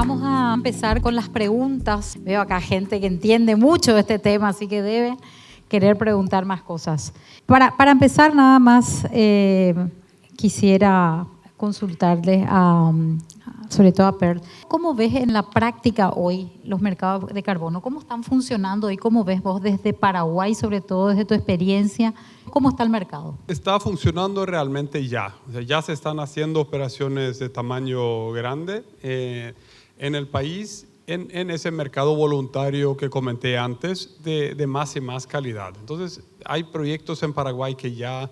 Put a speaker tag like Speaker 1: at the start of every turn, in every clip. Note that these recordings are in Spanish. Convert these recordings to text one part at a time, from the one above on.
Speaker 1: Vamos a empezar con las preguntas. Veo acá gente que entiende mucho de este tema, así que debe querer preguntar más cosas. Para empezar, nada más quisiera consultarle sobre todo a Pearl. ¿Cómo ves en la práctica hoy los mercados de carbono? ¿Cómo están funcionando y cómo ves vos desde Paraguay, sobre todo desde tu experiencia? ¿Cómo está el mercado?
Speaker 2: Está funcionando realmente ya. O sea, ya se están haciendo operaciones de tamaño grande en el país, en ese mercado voluntario que comenté antes, de más y más calidad. Entonces, hay proyectos en Paraguay que ya,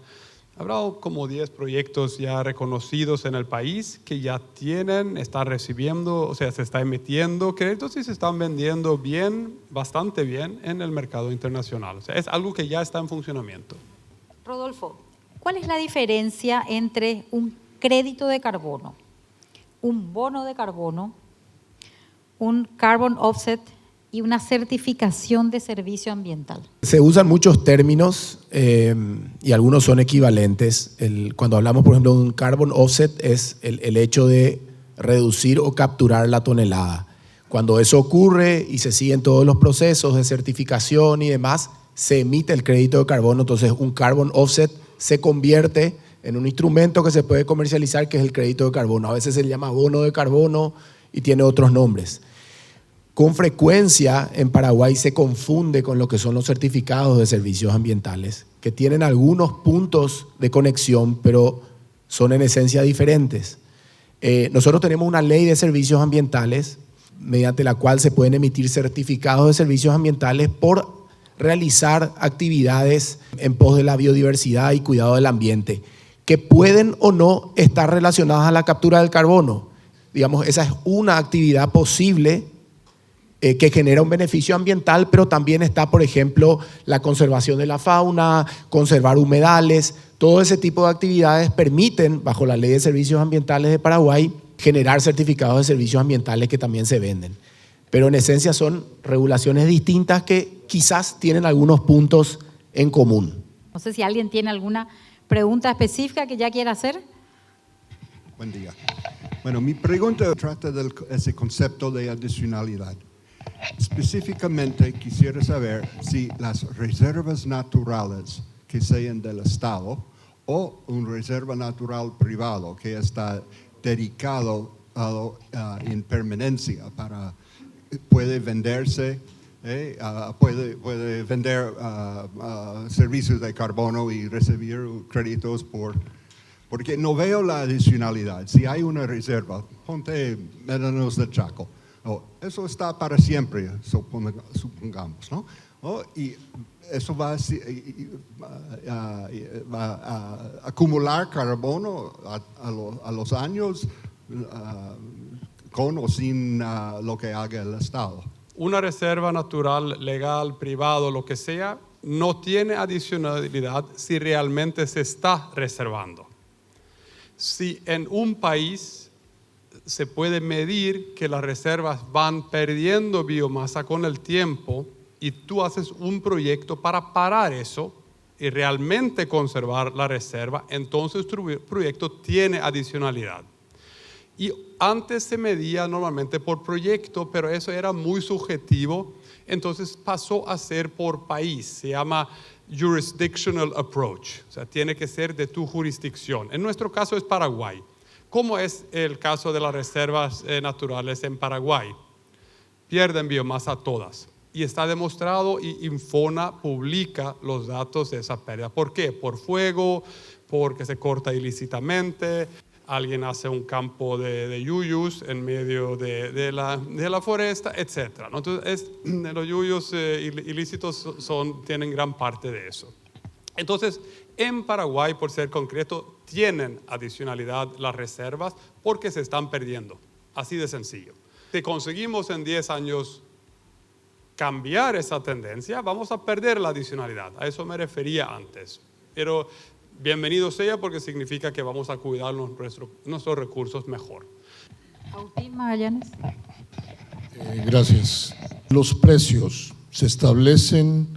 Speaker 2: habrá como 10 proyectos ya reconocidos en el país que ya están recibiendo, o sea, se está emitiendo créditos y se están vendiendo bien, bastante bien en el mercado internacional. O sea, es algo que ya está en funcionamiento.
Speaker 1: Rodolfo, ¿cuál es la diferencia entre un crédito de carbono, un bono de carbono, un carbon offset y una certificación de servicio ambiental?
Speaker 3: Se usan muchos términos y algunos son equivalentes. Cuando hablamos, por ejemplo, de un carbon offset es el hecho de reducir o capturar la tonelada. Cuando eso ocurre y se siguen todos los procesos de certificación y demás, se emite el crédito de carbono. Entonces, un carbon offset se convierte en un instrumento que se puede comercializar, que es el crédito de carbono. A veces se le llama bono de carbono y tiene otros nombres. Con frecuencia en Paraguay se confunde con lo que son los certificados de servicios ambientales, que tienen algunos puntos de conexión, pero son en esencia diferentes. Nosotros tenemos una ley de servicios ambientales mediante la cual se pueden emitir certificados de servicios ambientales por realizar actividades en pos de la biodiversidad y cuidado del ambiente, que pueden o no estar relacionadas a la captura del carbono. Digamos, esa es una actividad posible que genera un beneficio ambiental, pero también está, por ejemplo, la conservación de la fauna, conservar humedales. Todo ese tipo de actividades permiten, bajo la Ley de Servicios Ambientales de Paraguay, generar certificados de servicios ambientales que también se venden. Pero en esencia son regulaciones distintas que quizás tienen algunos puntos en común.
Speaker 1: No sé si alguien tiene alguna pregunta específica que ya quiera hacer.
Speaker 4: Buen día. Bueno, mi pregunta trata de ese concepto de adicionalidad. Específicamente quisiera saber si las reservas naturales que sean del Estado o una reserva natural privado que está dedicado en permanencia puede venderse, puede vender servicios de carbono y recibir créditos porque no veo la adicionalidad. Si hay una reserva, ponte Médanos de Chaco, eso está para siempre, supongamos, ¿no? Y eso va a acumular carbono a los años con o sin lo que haga el Estado.
Speaker 2: Una reserva natural, legal, privado, lo que sea, no tiene adicionalidad si realmente se está reservando. Si en un país se puede medir que las reservas van perdiendo biomasa con el tiempo y tú haces un proyecto para parar eso y realmente conservar la reserva, entonces tu proyecto tiene adicionalidad. Y antes se medía normalmente por proyecto, pero eso era muy subjetivo, entonces pasó a ser por país. Se llama jurisdictional approach, o sea, tiene que ser de tu jurisdicción. En nuestro caso es Paraguay. ¿Cómo es el caso de las reservas naturales en Paraguay? Pierden biomasa todas. Y está demostrado y Infona publica los datos de esa pérdida. ¿Por qué? Por fuego, porque se corta ilícitamente, alguien hace un campo de yuyos en medio de la foresta, etc. Entonces, los yuyos ilícitos tienen gran parte de eso. Entonces, en Paraguay, por ser concreto, tienen adicionalidad las reservas porque se están perdiendo. Así de sencillo. Si conseguimos en 10 años cambiar esa tendencia, vamos a perder la adicionalidad. A eso me refería antes. Pero bienvenido sea porque significa que vamos a cuidar nuestros recursos mejor.
Speaker 1: Agustín Magallanes.
Speaker 5: Gracias. Los precios se establecen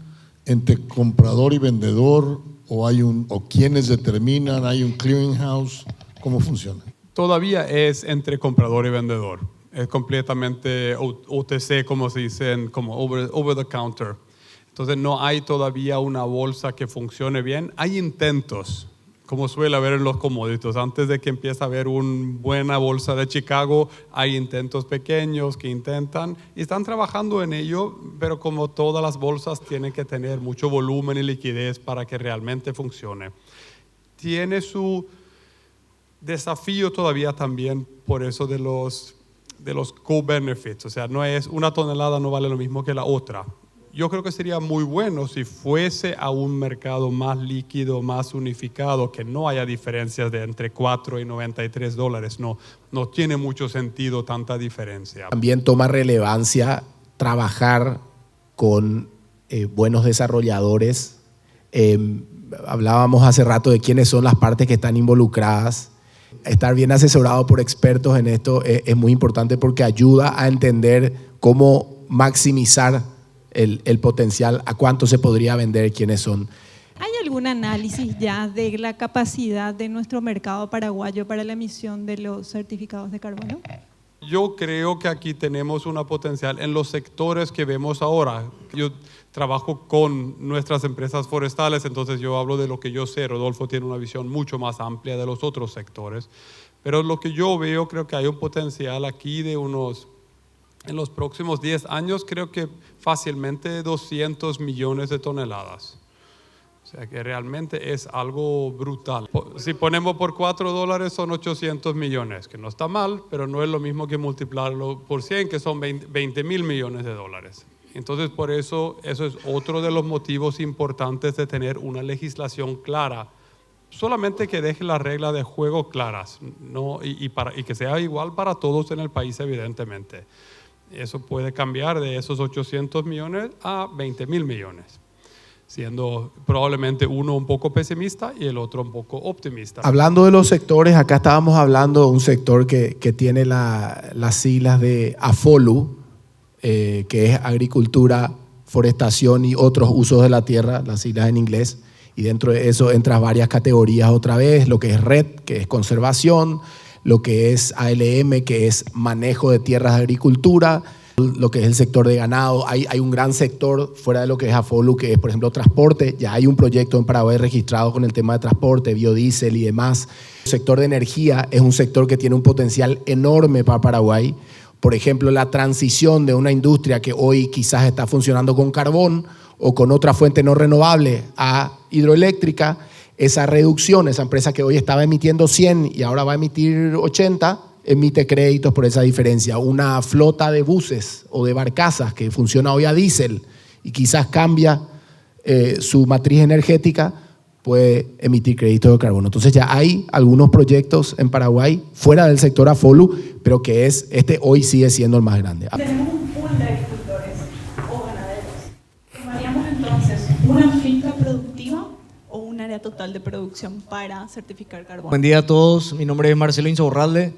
Speaker 5: entre comprador y vendedor o quiénes determinan, hay un clearinghouse, ¿cómo funciona?
Speaker 2: Todavía es entre comprador y vendedor. Es completamente OTC, como se dice, como over the counter. Entonces no hay todavía una bolsa que funcione bien. Hay intentos, como suele haber en los commodities. Antes de que empiece a haber una buena bolsa de Chicago, hay intentos pequeños que intentan y están trabajando en ello, pero como todas las bolsas tienen que tener mucho volumen y liquidez para que realmente funcione. Tiene su desafío todavía también por eso de los co-benefits, o sea, no es una tonelada no vale lo mismo que la otra. Yo creo que sería muy bueno si fuese a un mercado más líquido, más unificado, que no haya diferencias de entre 4 y $93. No tiene mucho sentido tanta diferencia.
Speaker 3: También toma relevancia trabajar con buenos desarrolladores. Hablábamos hace rato de quiénes son las partes que están involucradas. Estar bien asesorado por expertos en esto es muy importante porque ayuda a entender cómo maximizar el potencial, a cuánto se podría vender, quiénes son.
Speaker 6: ¿Hay algún análisis ya de la capacidad de nuestro mercado paraguayo para la emisión de los certificados de carbono?
Speaker 2: Yo creo que aquí tenemos una potencial en los sectores que vemos ahora. Yo trabajo con nuestras empresas forestales, entonces yo hablo de lo que yo sé. Rodolfo tiene una visión mucho más amplia de los otros sectores. Pero lo que yo veo, creo que hay un potencial aquí de en los próximos 10 años, creo que fácilmente 200 millones de toneladas. O sea que realmente es algo brutal. Si ponemos por $4 son 800 millones, que no está mal, pero no es lo mismo que multiplicarlo por 100, que son 20 mil millones de dólares. Entonces por eso es otro de los motivos importantes de tener una legislación clara. Solamente que deje las reglas de juego claras, ¿no? y que sea igual para todos en el país, evidentemente. Eso puede cambiar de esos 800 millones a 20 mil millones. Siendo probablemente uno un poco pesimista y el otro un poco optimista.
Speaker 3: Hablando de los sectores, acá estábamos hablando de un sector que tiene las siglas de AFOLU, que es agricultura, forestación y otros usos de la tierra, las siglas en inglés, y dentro de eso entran varias categorías otra vez, lo que es RED, que es conservación, lo que es ALM, que es manejo de tierras de agricultura, lo que es el sector de ganado. Hay un gran sector fuera de lo que es AFOLU, que es, por ejemplo, transporte. Ya hay un proyecto en Paraguay registrado con el tema de transporte, biodiesel y demás. El sector de energía es un sector que tiene un potencial enorme para Paraguay. Por ejemplo, la transición de una industria que hoy quizás está funcionando con carbón o con otra fuente no renovable a hidroeléctrica, esa reducción, esa empresa que hoy estaba emitiendo 100 y ahora va a emitir 80, emite créditos por esa diferencia. Una flota de buses o de barcazas que funciona hoy a diésel y quizás cambia su matriz energética, puede emitir créditos de carbono. Entonces ya hay algunos proyectos en Paraguay fuera del sector AFOLU, pero que hoy sigue siendo el más grande.
Speaker 7: Tenemos un pool de agricultores o ganaderos. ¿Tomaríamos entonces una finca productiva o un área total de producción para certificar carbono?
Speaker 8: Buen día a todos, mi nombre es Marcelo Insaurralde,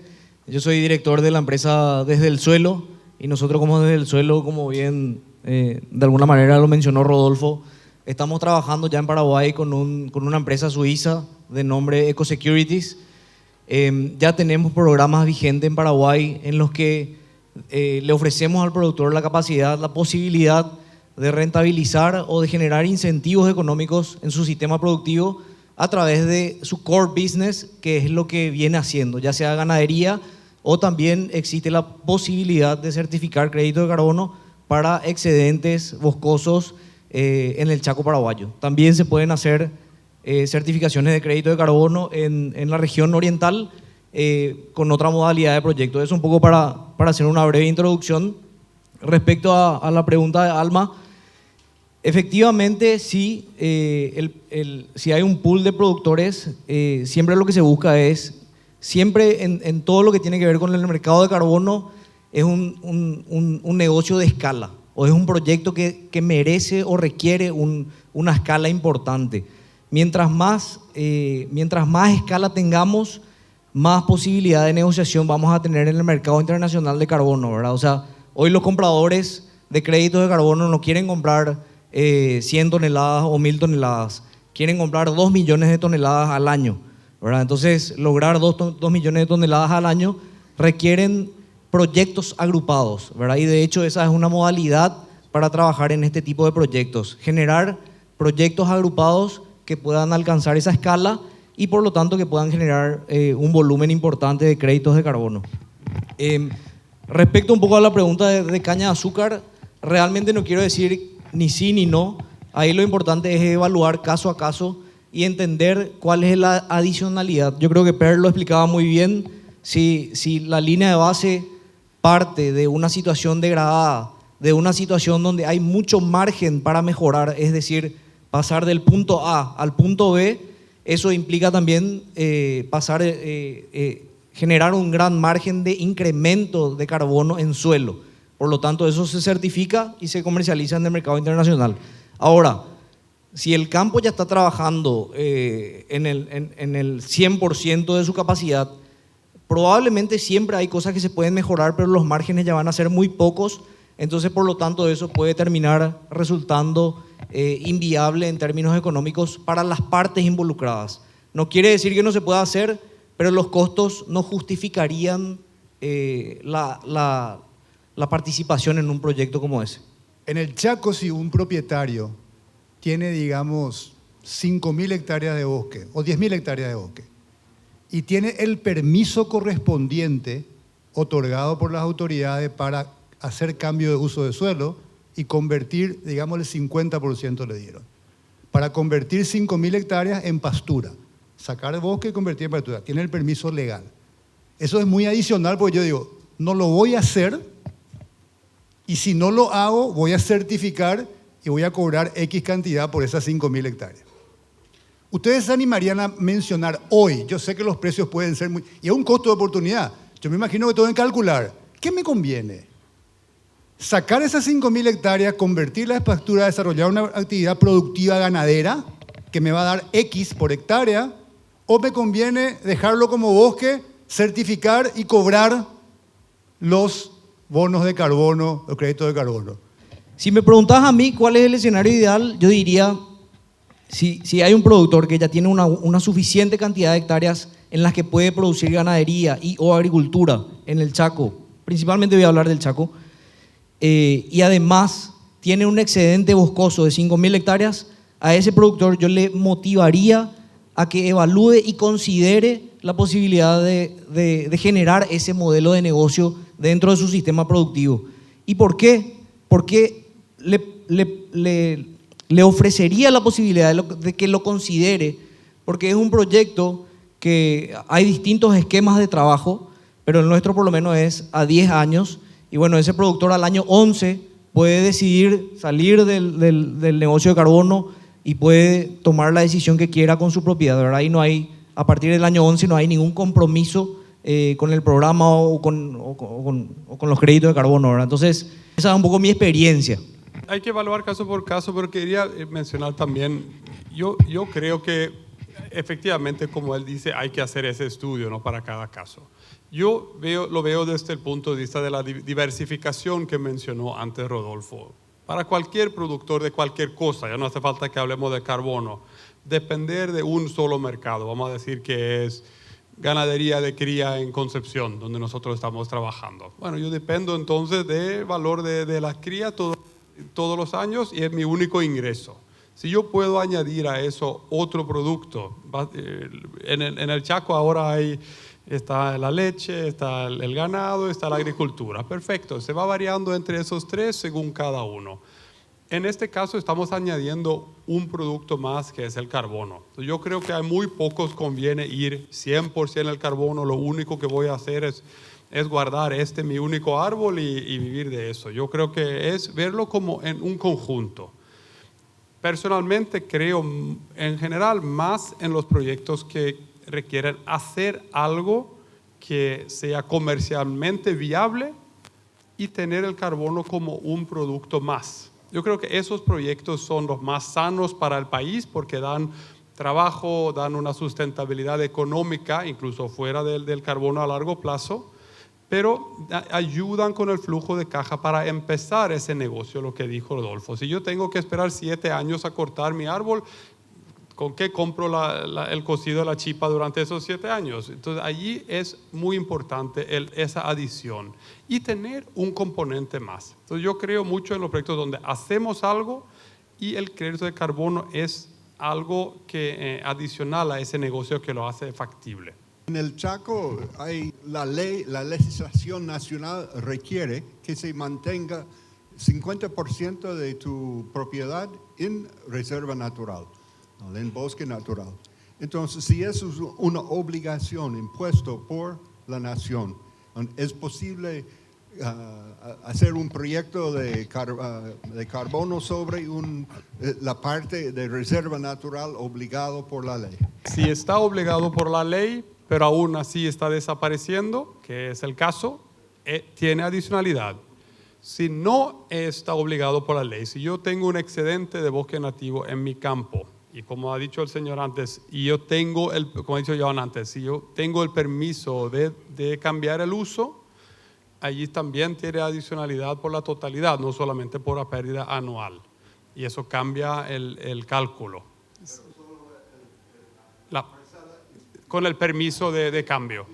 Speaker 8: yo soy director de la empresa Desde el Suelo y nosotros como Desde el Suelo, como bien de alguna manera lo mencionó Rodolfo, estamos trabajando ya en Paraguay con una empresa suiza de nombre Ecosecurities. Ya tenemos programas vigentes en Paraguay en los que le ofrecemos al productor la capacidad, la posibilidad de rentabilizar o de generar incentivos económicos en su sistema productivo a través de su core business, que es lo que viene haciendo, ya sea ganadería o también existe la posibilidad de certificar crédito de carbono para excedentes boscosos en el Chaco paraguayo. También se pueden hacer certificaciones de crédito de carbono en la región oriental con otra modalidad de proyecto. Eso un poco para hacer una breve introducción. Respecto a la pregunta de Alma, efectivamente sí, si hay un pool de productores, siempre lo que se busca es, siempre en todo lo que tiene que ver con el mercado de carbono, es un negocio de escala, o es un proyecto que merece o requiere una escala importante. Mientras más escala tengamos, más posibilidad de negociación vamos a tener en el mercado internacional de carbono, ¿verdad? O sea, hoy los compradores de créditos de carbono no quieren comprar 100 toneladas o 1000 toneladas, quieren comprar 2 millones de toneladas al año, ¿verdad? Entonces, lograr 2 millones de toneladas al año requieren proyectos agrupados, ¿verdad? Y de hecho esa es una modalidad para trabajar en este tipo de proyectos, generar proyectos agrupados que puedan alcanzar esa escala y por lo tanto que puedan generar un volumen importante de créditos de carbono. Respecto un poco a la pregunta de caña de azúcar, realmente no quiero decir ni sí ni no. Ahí lo importante es evaluar caso a caso y entender cuál es la adicionalidad. Yo creo que Per lo explicaba muy bien. Si la línea de base parte de una situación degradada, de una situación donde hay mucho margen para mejorar, es decir, pasar del punto A al punto B, eso implica también generar un gran margen de incremento de carbono en suelo. Por lo tanto, eso se certifica y se comercializa en el mercado internacional. Ahora, si el campo ya está trabajando en el 100% de su capacidad, probablemente siempre hay cosas que se pueden mejorar, pero los márgenes ya van a ser muy pocos. Entonces, por lo tanto, eso puede terminar resultando inviable en términos económicos para las partes involucradas. No quiere decir que no se pueda hacer, pero los costos no justificarían la participación en un proyecto como ese.
Speaker 9: En el Chaco, si un propietario tiene, digamos, 5.000 hectáreas de bosque o 10.000 hectáreas de bosque y tiene el permiso correspondiente otorgado por las autoridades para hacer cambio de uso de suelo y convertir, digamos, el 50% le dieron, para convertir 5.000 hectáreas en pastura, sacar el bosque y convertir en pastura, tiene el permiso legal. Eso es muy adicional porque yo digo, no lo voy a hacer y si no lo hago voy a certificar y voy a cobrar X cantidad por esas 5.000 hectáreas. ¿Ustedes se animarían a mencionar hoy? Yo sé que los precios pueden ser muy... Y es un costo de oportunidad. Yo me imagino que todo en calcular. ¿Qué me conviene? Sacar esas 5.000 hectáreas, convertirlas en pastura, desarrollar una actividad productiva ganadera que me va a dar X por hectárea, o me conviene dejarlo como bosque, certificar y cobrar los bonos de carbono, los créditos de carbono.
Speaker 8: Si me preguntas a mí cuál es el escenario ideal, yo diría, si hay un productor que ya tiene una suficiente cantidad de hectáreas en las que puede producir ganadería y o agricultura en el Chaco, principalmente voy a hablar del Chaco, y además tiene un excedente boscoso de 5.000 hectáreas, a ese productor yo le motivaría a que evalúe y considere la posibilidad de generar ese modelo de negocio dentro de su sistema productivo. ¿Y por qué? Porque le ofrecería la posibilidad de que lo considere, porque es un proyecto que hay distintos esquemas de trabajo, pero el nuestro por lo menos es a 10 años, y bueno, ese productor al año 11 puede decidir salir del negocio de carbono y puede tomar la decisión que quiera con su propiedad, ¿verdad? Y no hay, a partir del año 11 no hay ningún compromiso con el programa o con los créditos de carbono, ¿verdad? Entonces, esa es un poco mi experiencia.
Speaker 2: Hay que evaluar caso por caso, pero quería mencionar también, yo creo que efectivamente, como él dice, hay que hacer ese estudio, ¿no?, para cada caso. Yo lo veo desde el punto de vista de la diversificación que mencionó antes Rodolfo. Para cualquier productor de cualquier cosa, ya no hace falta que hablemos de carbono, depender de un solo mercado, vamos a decir que es ganadería de cría en Concepción, donde nosotros estamos trabajando. Bueno, yo dependo entonces del valor de la cría todos los años y es mi único ingreso. Si yo puedo añadir a eso otro producto, en el Chaco ahora está la leche, está el ganado, está la agricultura. Perfecto, se va variando entre esos tres según cada uno. En este caso estamos añadiendo un producto más que es el carbono. Yo creo que a muy pocos conviene ir 100% el carbono. Lo único que voy a hacer es guardar mi único árbol y vivir de eso. Yo creo que es verlo como en un conjunto. Personalmente creo en general más en los proyectos que requieren hacer algo que sea comercialmente viable y tener el carbono como un producto más. Yo creo que esos proyectos son los más sanos para el país porque dan trabajo, dan una sustentabilidad económica, incluso fuera del carbono a largo plazo, pero ayudan con el flujo de caja para empezar ese negocio, lo que dijo Rodolfo. Si yo tengo que esperar 7 años a cortar mi árbol, ¿Con qué compro el cocido de la chipa durante esos 7 años? Entonces allí es muy importante esa adición y tener un componente más. Entonces yo creo mucho en los proyectos donde hacemos algo y el crédito de carbono es algo que adicional a ese negocio que lo hace factible.
Speaker 4: En el Chaco hay la legislación nacional requiere que se mantenga 50% de tu propiedad en reserva natural, en bosque natural. Entonces, si eso es una obligación impuesto por la nación, es posible hacer un proyecto de carbono sobre la parte de reserva natural obligado por la ley.
Speaker 2: Si está obligado por la ley, pero aún así está desapareciendo, que es el caso, tiene adicionalidad. Si no está obligado por la ley, si yo tengo un excedente de bosque nativo en mi campo, y como ha dicho el señor antes, y yo tengo, como ha dicho Joan antes, si yo tengo el permiso de cambiar el uso, allí también tiene adicionalidad por la totalidad, no solamente por la pérdida anual. Y eso cambia el cálculo. Con el permiso de cambio.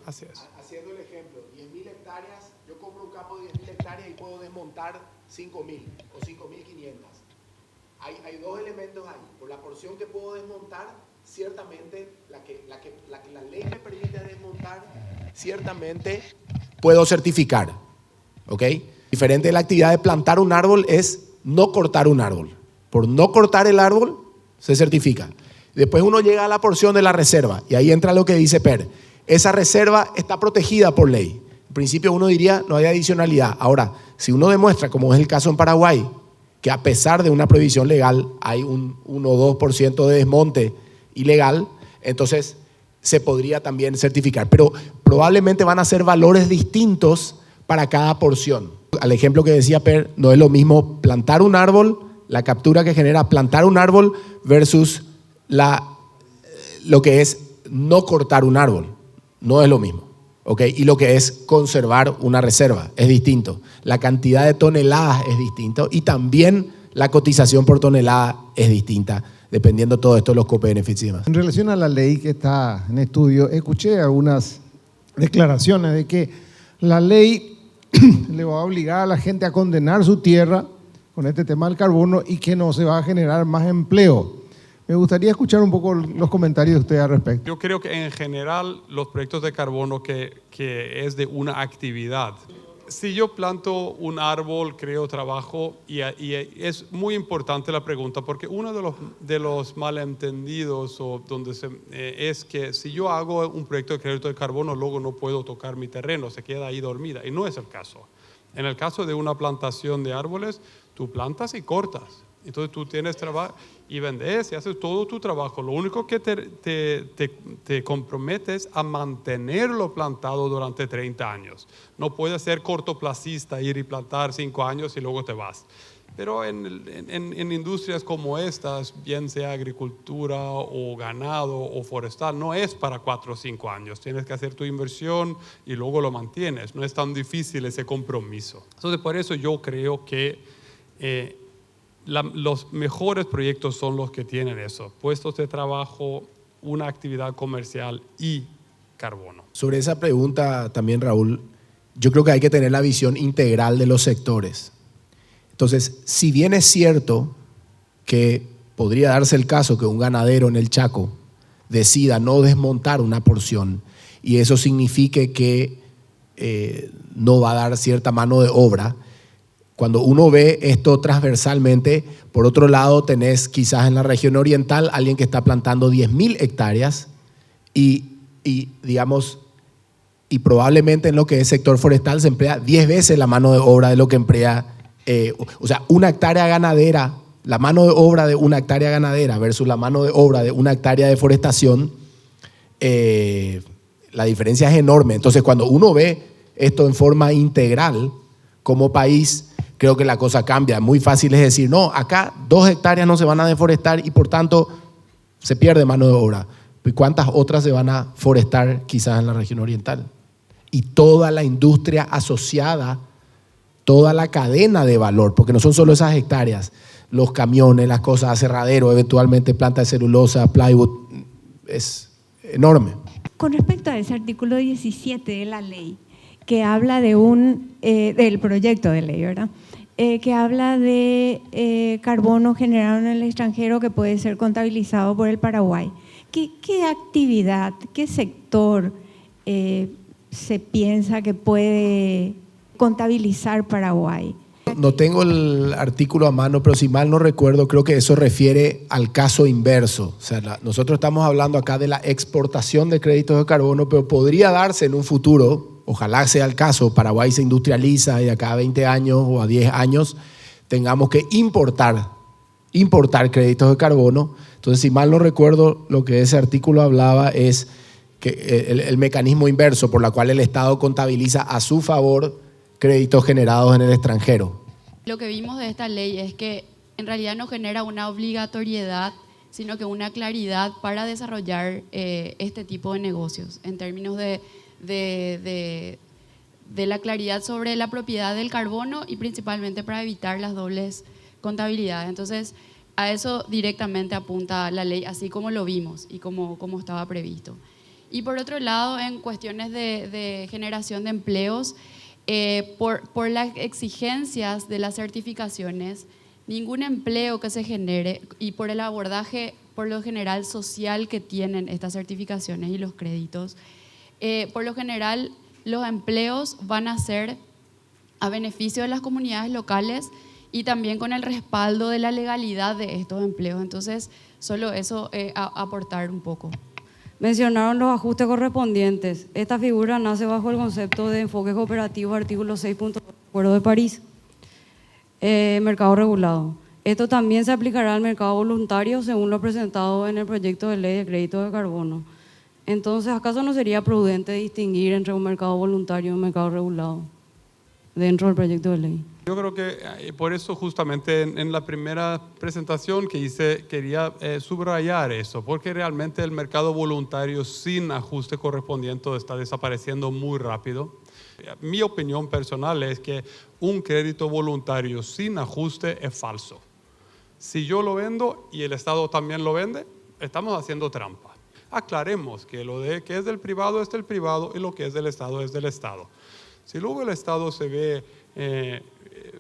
Speaker 2: Así es.
Speaker 3: Haciendo el ejemplo, 10.000 hectáreas, yo compro un campo de 10.000 hectáreas y puedo desmontar 5.000 o 5.500. Hay dos elementos ahí. Por la porción que puedo desmontar, ciertamente la que la ley me permite desmontar, ciertamente puedo certificar. ¿Ok? Diferente de la actividad de plantar un árbol es no cortar un árbol. Por no cortar el árbol, se certifica. Después uno llega a la porción de la reserva y ahí entra lo que dice Per. Esa reserva está protegida por ley. En principio uno diría no hay adicionalidad. Ahora, si uno demuestra, como es el caso en Paraguay, que a pesar de una prohibición legal hay un 1 o 2% de desmonte ilegal, entonces se podría también certificar. Pero probablemente van a ser valores distintos para cada porción. Al ejemplo que decía Per, no es lo mismo plantar un árbol, la captura que genera plantar un árbol versus lo que es no cortar un árbol. No es lo mismo. ¿Okay? Y lo que es conservar una reserva es distinto. La cantidad de toneladas es distinto y también la cotización por tonelada es distinta, dependiendo de todo esto de los costo-beneficios y demás.
Speaker 10: En relación a la ley que está en estudio, escuché algunas declaraciones de que la ley le va a obligar a la gente a condenar su tierra con este tema del carbono y que no se va a generar más empleo. Me gustaría escuchar un poco los comentarios de usted al respecto.
Speaker 2: Yo creo que en general los proyectos de carbono que es de una actividad. Si yo planto un árbol, creo trabajo y es muy importante la pregunta porque uno de los malentendidos es que si yo hago un proyecto de crédito de carbono, luego no puedo tocar mi terreno, se queda ahí dormida y no es el caso. En el caso de una plantación de árboles, tú plantas y cortas. Entonces tú tienes trabajo y vendes y haces todo tu trabajo. Lo único que te comprometes a mantenerlo plantado durante 30 años. No puedes ser cortoplacista, ir y plantar 5 años y luego te vas. Pero en industrias como estas, bien sea agricultura o ganado o forestal, no es para 4 o 5 años. Tienes que hacer tu inversión y luego lo mantienes. No es tan difícil ese compromiso. Entonces por eso yo creo que los mejores proyectos son los que tienen eso, puestos de trabajo, una actividad comercial y carbono.
Speaker 3: Sobre esa pregunta también, Raúl, yo creo que hay que tener la visión integral de los sectores. Entonces, si bien es cierto que podría darse el caso que un ganadero en el Chaco decida no desmontar una porción y eso signifique que no va a dar cierta mano de obra, cuando uno ve esto transversalmente, por otro lado tenés quizás en la región oriental alguien que está plantando 10.000 hectáreas y probablemente en lo que es sector forestal se emplea 10 veces la mano de obra de lo que emplea, o sea, una hectárea ganadera, la mano de obra de una hectárea ganadera versus la mano de obra de una hectárea de forestación, la diferencia es enorme. Entonces cuando uno ve esto en forma integral como país, creo que la cosa cambia. Muy fácil es decir, no, acá 2 hectáreas no se van a deforestar y por tanto se pierde mano de obra. ¿Y cuántas otras se van a forestar quizás en la región oriental? Y toda la industria asociada, toda la cadena de valor, porque no son solo esas hectáreas, los camiones, las cosas, aserradero, eventualmente planta de celulosa, plywood, es enorme.
Speaker 11: Con respecto a ese artículo 17 de la ley, que habla de del proyecto de ley, ¿verdad? Que habla de carbono generado en el extranjero que puede ser contabilizado por el Paraguay. ¿Qué actividad, qué sector se piensa que puede contabilizar Paraguay?
Speaker 3: No tengo el artículo a mano, pero si mal no recuerdo, creo que eso refiere al caso inverso. O sea, nosotros estamos hablando acá de la exportación de créditos de carbono, pero podría darse en un futuro, ojalá sea el caso, Paraguay se industrializa y de acá a 20 años o a 10 años tengamos que importar créditos de carbono. Entonces, si mal no recuerdo, lo que ese artículo hablaba es que el mecanismo inverso por la cual el Estado contabiliza a su favor créditos generados en el extranjero.
Speaker 12: Lo que vimos de esta ley es que en realidad no genera una obligatoriedad, sino que una claridad para desarrollar este tipo de negocios, en términos de la claridad sobre la propiedad del carbono y principalmente para evitar las dobles contabilidades. Entonces, a eso directamente apunta la ley, así como lo vimos y como estaba previsto. Y por otro lado, en cuestiones de generación de empleos, por las exigencias de las certificaciones, ningún empleo que se genere y por el abordaje, por lo general, social que tienen estas certificaciones y los créditos, por lo general, los empleos van a ser a beneficio de las comunidades locales y también con el respaldo de la legalidad de estos empleos. Entonces, solo eso aportar un poco.
Speaker 13: Mencionaron los ajustes correspondientes. Esta figura nace bajo el concepto de enfoque cooperativo, artículo 6.2 del Acuerdo de París. Mercado regulado. Esto también se aplicará al mercado voluntario según lo presentado en el proyecto de ley de crédito de carbono. Entonces, ¿acaso no sería prudente distinguir entre un mercado voluntario y un mercado regulado dentro del proyecto de ley?
Speaker 2: Yo creo que por eso justamente en la primera presentación que hice quería subrayar eso, porque realmente el mercado voluntario sin ajuste correspondiente está desapareciendo muy rápido. Mi opinión personal es que un crédito voluntario sin ajuste es falso. Si yo lo vendo y el Estado también lo vende, estamos haciendo trampa. Aclaremos que lo que es del privado es del privado y lo que es del Estado es del Estado. Si luego el Estado se ve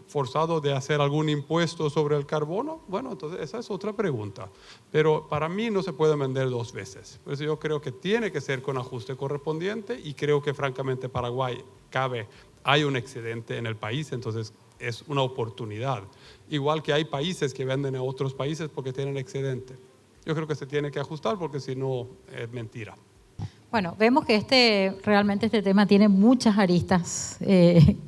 Speaker 2: forzado de hacer algún impuesto sobre el carbono, bueno, entonces esa es otra pregunta. Pero para mí no se puede vender dos veces. Por eso yo creo que tiene que ser con ajuste correspondiente y creo que francamente Paraguay hay un excedente en el país, entonces es una oportunidad. Igual que hay países que venden a otros países porque tienen excedente. Yo creo que se tiene que ajustar porque si no es mentira.
Speaker 1: Bueno, vemos que realmente este tema tiene muchas aristas,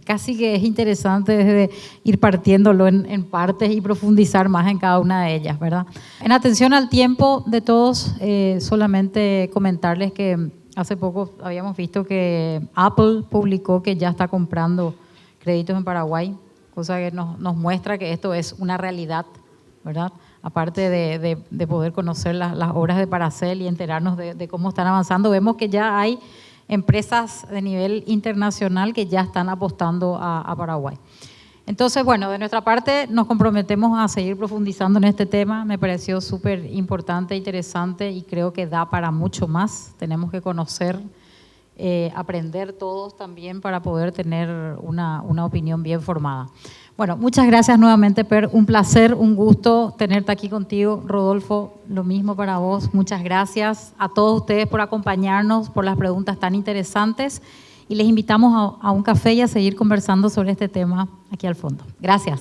Speaker 1: casi que es interesante desde ir partiéndolo en partes y profundizar más en cada una de ellas, ¿verdad? En atención al tiempo de todos, solamente comentarles que hace poco habíamos visto que Apple publicó que ya está comprando créditos en Paraguay, cosa que nos muestra que esto es una realidad, ¿verdad? Aparte de poder conocer las obras de Paracel y enterarnos de cómo están avanzando, vemos que ya hay empresas de nivel internacional que ya están apostando a Paraguay. Entonces, bueno, de nuestra parte nos comprometemos a seguir profundizando en este tema. Me pareció súper importante, interesante y creo que da para mucho más. Tenemos que conocer, aprender todos también para poder tener una opinión bien formada. Bueno, muchas gracias nuevamente, Per. Un placer, un gusto tenerte aquí contigo. Rodolfo, lo mismo para vos. Muchas gracias a todos ustedes por acompañarnos, por las preguntas tan interesantes. Y les invitamos a un café y a seguir conversando sobre este tema aquí al fondo. Gracias.